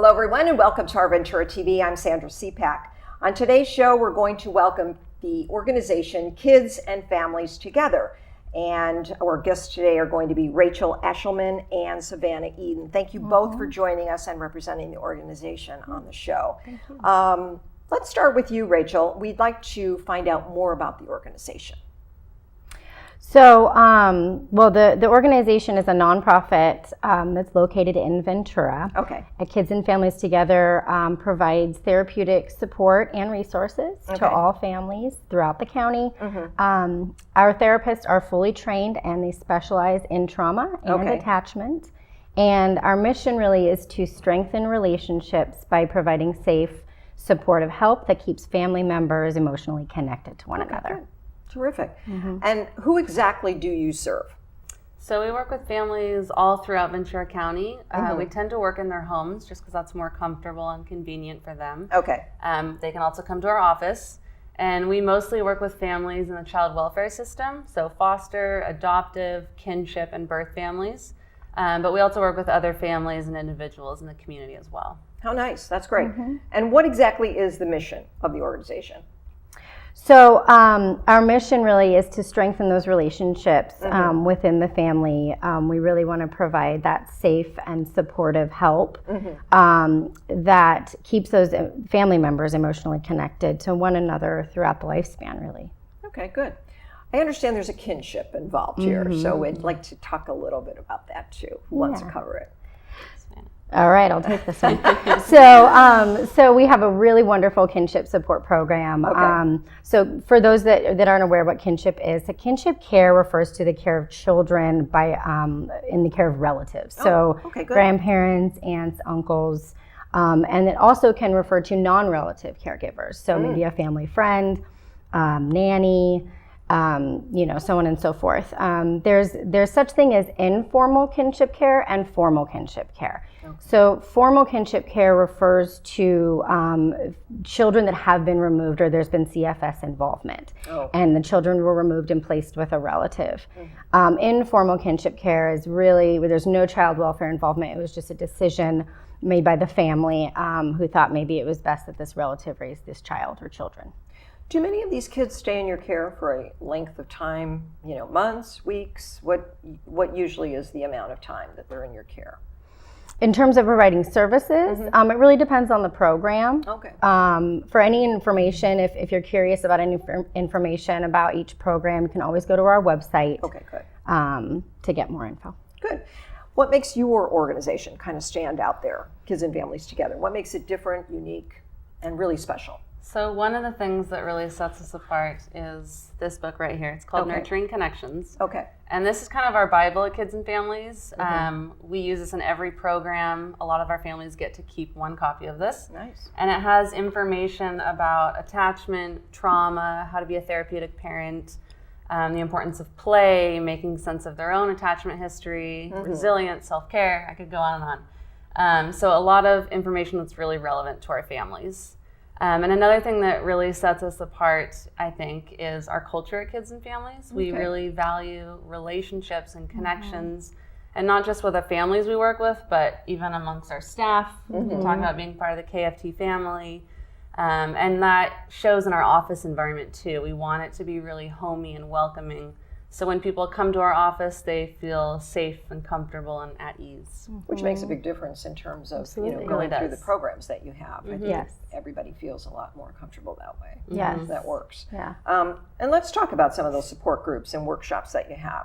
Hello, everyone, and welcome to Our Ventura TV. I'm Sandra Siepak. On today's show, we're going to welcome the organization Kids and Families Together. And our guests today are going to be Rachel Ashleman and Savannah Eden. Thank you both for joining us and representing the organization on the show. Thank you. Let's start with you, Rachel. We'd like to find out more about the organization. So, the organization is a nonprofit that's located in Ventura. Okay. Kids and Families Together provides therapeutic support and resources to all families throughout the county. Our therapists are fully trained and they specialize in trauma and attachment. And our mission really is to strengthen relationships by providing safe, supportive help that keeps family members emotionally connected to one another. Good. Terrific. And who exactly do you serve? So we work with families all throughout Ventura County. We tend to work in their homes just because that's more comfortable and convenient for them. Okay. They can also come to our office. And we mostly work with families in the child welfare system, so foster, adoptive, kinship, and birth families. But we also work with other families and individuals in the community as well. How nice. That's great. And what exactly is the mission of the organization? So our mission really is to strengthen those relationships within the family. We really want to provide that safe and supportive help that keeps those family members emotionally connected to one another throughout the lifespan, really. Okay, good. I understand there's a kinship involved here, so we'd like to talk a little bit about that too. Who wants to cover it? All right, I'll take this one. So we have a really wonderful kinship support program. So for those that aren't aware what kinship is, the kinship care refers to the care of children by in the care of relatives. So grandparents, aunts, uncles, and it also can refer to non-relative caregivers. So maybe a family friend, nanny, so on and so forth. There's such thing as informal kinship care and formal kinship care. So formal kinship care refers to children that have been removed or there's been CFS involvement, and the children were removed and placed with a relative. Informal kinship care is really where there's no child welfare involvement. It was just a decision made by the family who thought maybe it was best that this relative raise this child or children. Do many of these kids stay in your care for a length of time, months, weeks? What usually is the amount of time that they're in your care? In terms of providing services, it really depends on the program. Okay. For any information, if you're curious about any information about each program, you can always go to our website to get more info. Good. What makes your organization kind of stand out there, Kids and Families Together? What makes it different, unique, and really special? So one of the things that really sets us apart is this book right here. It's called Nurturing Connections. Okay. And this is kind of our Bible at Kids and Families. We use this in every program. A lot of our families get to keep one copy of this. Nice. And it has information about attachment, trauma, how to be a therapeutic parent, the importance of play, making sense of their own attachment history, resilience, self-care. I could go on and on. So a lot of information that's really relevant to our families. And another thing that really sets us apart, I think, is our culture at Kids and Families. We really value relationships and connections, and not just with the families we work with, but even amongst our staff. We talk about being part of the KFT family, and that shows in our office environment too. We want it to be really homey and welcoming. So when people come to our office, they feel safe and comfortable and at ease. Which makes a big difference in terms of going through the programs that you have. I think everybody feels a lot more comfortable that way. Yes. That works. Yeah. And let's talk about some of those support groups and workshops that you have.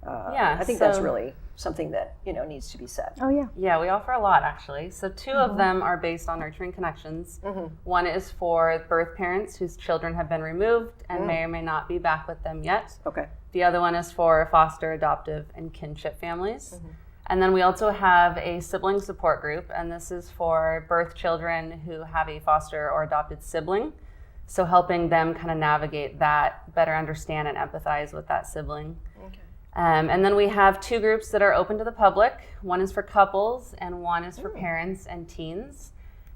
I think that's really something that needs to be said. Oh yeah. Yeah, we offer a lot actually. So two of them are based on Nurturing Connections. One is for birth parents whose children have been removed and may or may not be back with them yet. Okay. The other one is for foster, adoptive, and kinship families. And then we also have a sibling support group, and this is for birth children who have a foster or adopted sibling. So helping them kind of navigate that, better understand and empathize with that sibling. Okay. And then we have two groups that are open to the public. One is for couples and one is for parents and teens.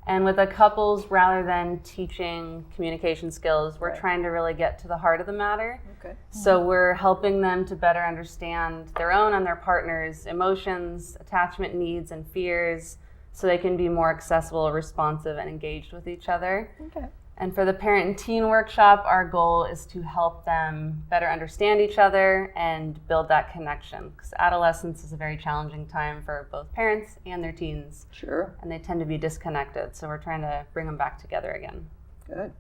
And with the couples, rather than teaching communication skills, we're trying to really get to the heart of the matter. Okay. So we're helping them to better understand their own and their partner's emotions, attachment needs, and fears, so they can be more accessible, responsive, and engaged with each other. Okay. And for the parent and teen workshop, our goal is to help them better understand each other and build that connection, because adolescence is a very challenging time for both parents and their teens. Sure. And they tend to be disconnected, so we're trying to bring them back together again. Good.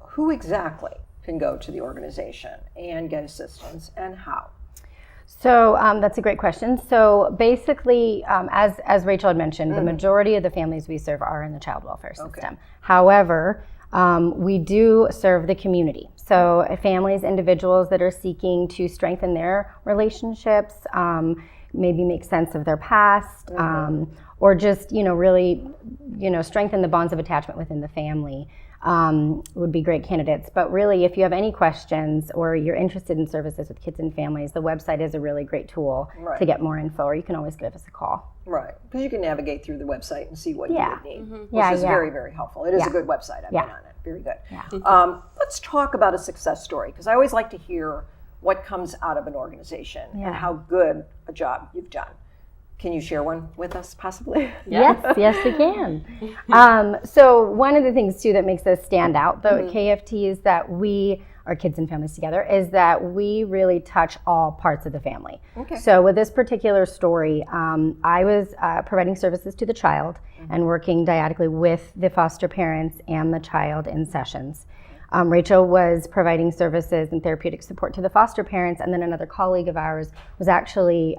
Who exactly can go to the organization and get assistance, and how? So that's a great question. So basically, as Rachel had mentioned, the majority of the families we serve are in the child welfare system. Okay. However, we do serve the community. So families, individuals that are seeking to strengthen their relationships, maybe make sense of their past, or just, really, strengthen the bonds of attachment within the family. Would be great candidates. But really, if you have any questions or you're interested in services with kids and families, the website is a really great tool to get more info, or you can always give us a call. Right, because you can navigate through the website and see what you would need, Yeah, which is very, very helpful. It is a good website. I've been on it. Very good. Yeah. Let's talk about a success story, because I always like to hear what comes out of an organization and how good a job you've done. Can you share one with us, possibly? Yes, we can. So one of the things, too, that makes us stand out, though, at KFT is that we, our kids and families together, is that we really touch all parts of the family. Okay. So with this particular story, I was providing services to the child and working dyadically with the foster parents and the child in sessions. Rachel was providing services and therapeutic support to the foster parents, and then another colleague of ours was actually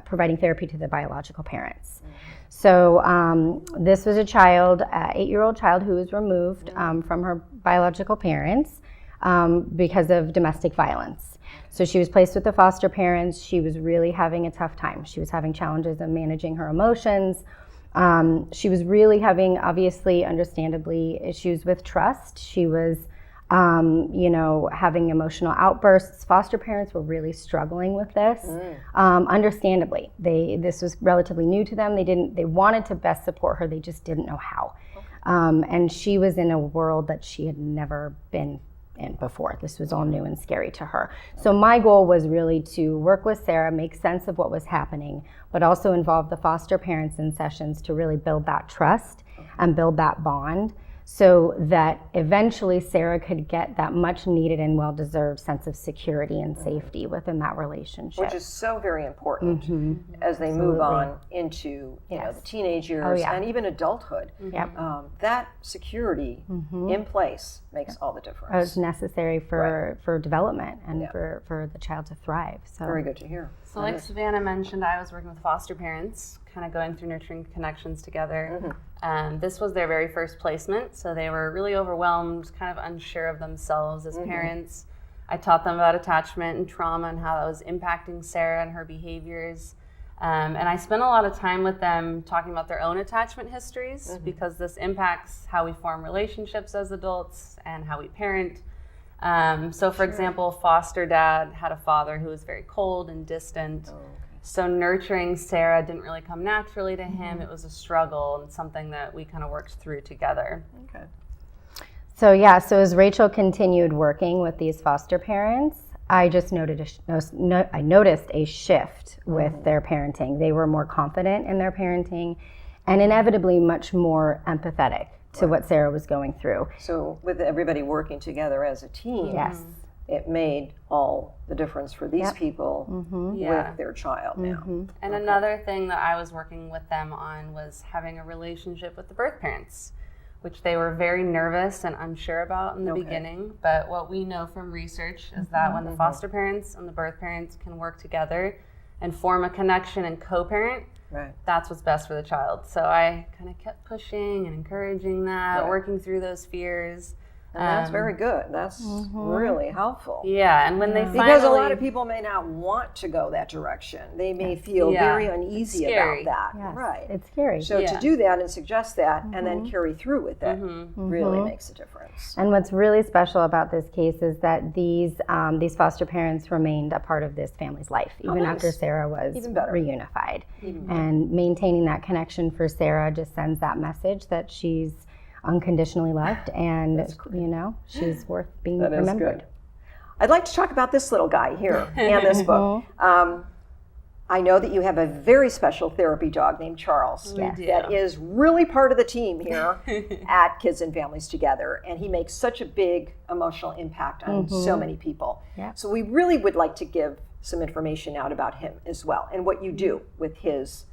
providing therapy to the biological parents. So this was a child, 8-year-old child, who was removed from her biological parents because of domestic violence. So she was placed with the foster parents. She was really having a tough time. She was having challenges in managing her emotions. She was really having, obviously, understandably, issues with trust. She was, having emotional outbursts. Foster parents were really struggling with this, understandably. This was relatively new to them. They wanted to best support her. They just didn't know how. And she was in a world that she had never been in before. This was all new and scary to her. So my goal was really to work with Sarah, make sense of what was happening, but also involve the foster parents in sessions to really build that trust and build that bond, so that eventually Sarah could get that much needed and well-deserved sense of security and safety within that relationship. Which is so very important as they move on into the teenage years and even adulthood. That security in place makes all the difference. It's necessary for development and for the child to thrive. So very good to hear. So like Savannah mentioned, I was working with foster parents, kind of going through nurturing connections together. This was their very first placement, so they were really overwhelmed, kind of unsure of themselves as parents. I taught them about attachment and trauma and how that was impacting Sarah and her behaviors. And I spent a lot of time with them talking about their own attachment histories, because this impacts how we form relationships as adults and how we parent. So for example, foster dad had a father who was very cold and distant. So nurturing Sarah didn't really come naturally to him. It was a struggle and something that we kind of worked through together. Okay. So as Rachel continued working with these foster parents, I just noticed a shift with their parenting. They were more confident in their parenting and inevitably much more empathetic to what Sarah was going through. So with everybody working together as a team, it made all the difference for these people with their child now. And another thing that I was working with them on was having a relationship with the birth parents, which they were very nervous and unsure about in the beginning. But what we know from research is that when the foster parents and the birth parents can work together and form a connection and co-parent, that's what's best for the child. So I kind of kept pushing and encouraging that, working through those fears. And that's very good. That's really helpful. Yeah, and when they finally... Because a lot of people may not want to go that direction. They may feel very uneasy about that. Right. It's scary. So to do that and suggest that and then carry through with it really makes a difference. And what's really special about this case is that these foster parents remained a part of this family's life, even after Sarah was reunified. And maintaining that connection for Sarah just sends that message that she's unconditionally loved, and she's worth being remembered. Good. I'd like to talk about this little guy here and this book. I know that you have a very special therapy dog named Charles that is really part of the team here at Kids and Families Together, and he makes such a big emotional impact on so many people. So we really would like to give some information out about him as well, and what you do with his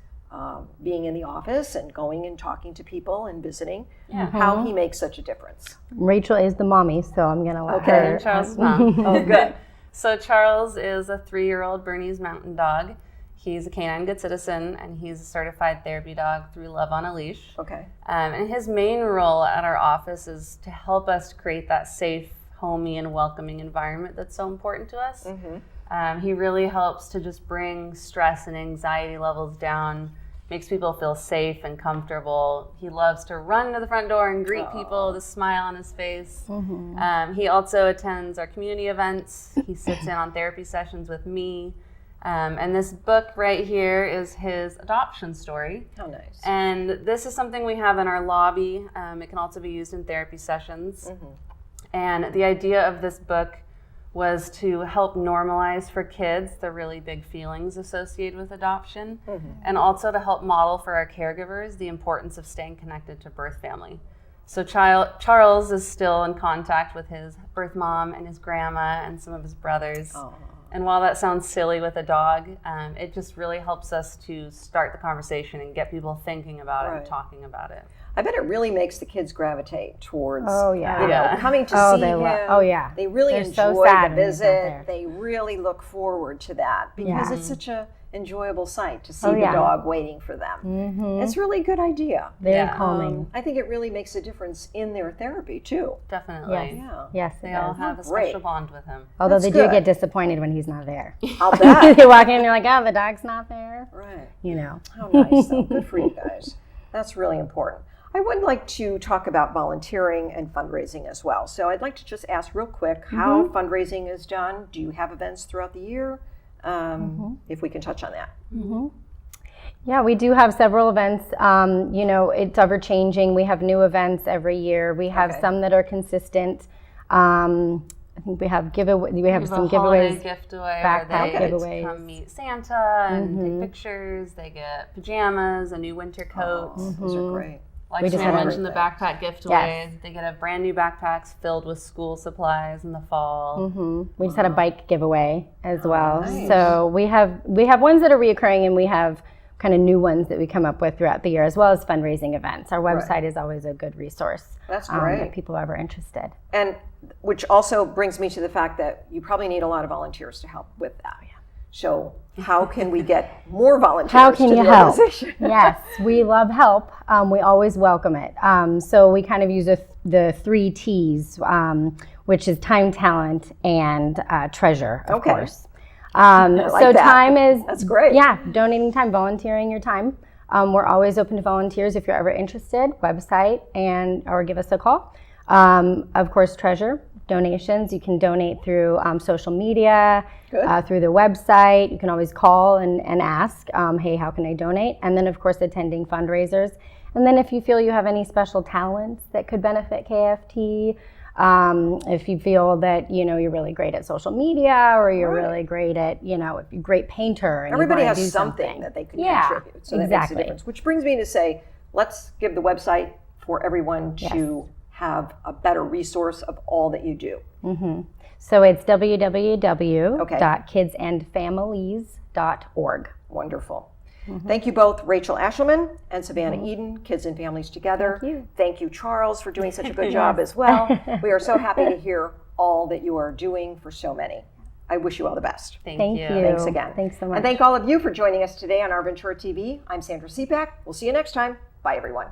being in the office and going and talking to people and visiting, how he makes such a difference. Rachel is the mommy, so I'm going to let her. And Charles' mom. Oh, good. So Charles is a 3-year-old Bernese Mountain Dog. He's a canine good citizen, and he's a certified therapy dog through Love on a Leash. Okay. And his main role at our office is to help us create that safe, homey, and welcoming environment that's so important to us. He really helps to just bring stress and anxiety levels down, makes people feel safe and comfortable. He loves to run to the front door and greet people with a smile on his face. He also attends our community events. He sits in on therapy sessions with me. And this book right here is his adoption story. How nice. And this is something we have in our lobby. It can also be used in therapy sessions. And the idea of this book was to help normalize for kids the really big feelings associated with adoption, and also to help model for our caregivers the importance of staying connected to birth family. So Charles is still in contact with his birth mom and his grandma and some of his brothers. And while that sounds silly with a dog, it just really helps us to start the conversation and get people thinking about it and talking about it. I bet it really makes the kids gravitate towards, coming to see him. They really enjoy the visit. They really look forward to that because it's such a enjoyable sight to see the dog waiting for them. It's really a good idea. Very calming. I think it really makes a difference in their therapy too. Definitely. Yes, They all have a special bond with him. Although they do get disappointed when he's not there. I'll bet. You walk in and you're like, oh, the dog's not there. Right. You know. How nice though. Good for you guys. That's really important. I would like to talk about volunteering and fundraising as well. So I'd like to just ask real quick how fundraising is done. Do you have events throughout the year? If we can touch on that. Yeah, we do have several events. It's ever changing. We have new events every year. We have some that are consistent. I think we have some giveaways. Gift away backpack where they giveaways. come meet Santa and take pictures. They get pajamas, a new winter coat. Those are great. Like I mentioned, the backpack gift away. They get a brand new backpacks filled with school supplies in the fall. We just had a bike giveaway as well. Nice. So we have ones that are reoccurring, and we have kind of new ones that we come up with throughout the year, as well as fundraising events. Our website is always a good resource. That's great. If people are ever interested. And which also brings me to the fact that you probably need a lot of volunteers to help with that. So how can we get more volunteers? How can to you the help? organization? Yes, we love help. We always welcome it. So we kind of use the 3 T's, which is time, talent, and treasure, of course. Time is... That's great. Yeah, donating time, volunteering your time. We're always open to volunteers if you're ever interested. Website or give us a call. Of course, treasure. Donations, you can donate through social media, through the website. You can always call and ask, hey, how can I donate? And then, of course, attending fundraisers. And then if you feel you have any special talents that could benefit KFT, if you feel that, you're really great at social media, or you're really great at, if you're a great painter. And everybody you has do something that they can contribute. So that makes a difference. Which brings me to say, let's give the website for everyone to have a better resource of all that you do. So it's www.kidsandfamilies.org. Wonderful. Thank you both, Rachel Ashleman and Savannah Eden, Kids and Families Together. Thank you, Charles, for doing such a good job as well. We are so happy to hear all that you are doing for so many. I wish you all the best. Thank you. Thanks again. Thanks so much. And thank all of you for joining us today on Our Ventura TV. I'm Sandra Siepak. We'll see you next time. Bye, everyone.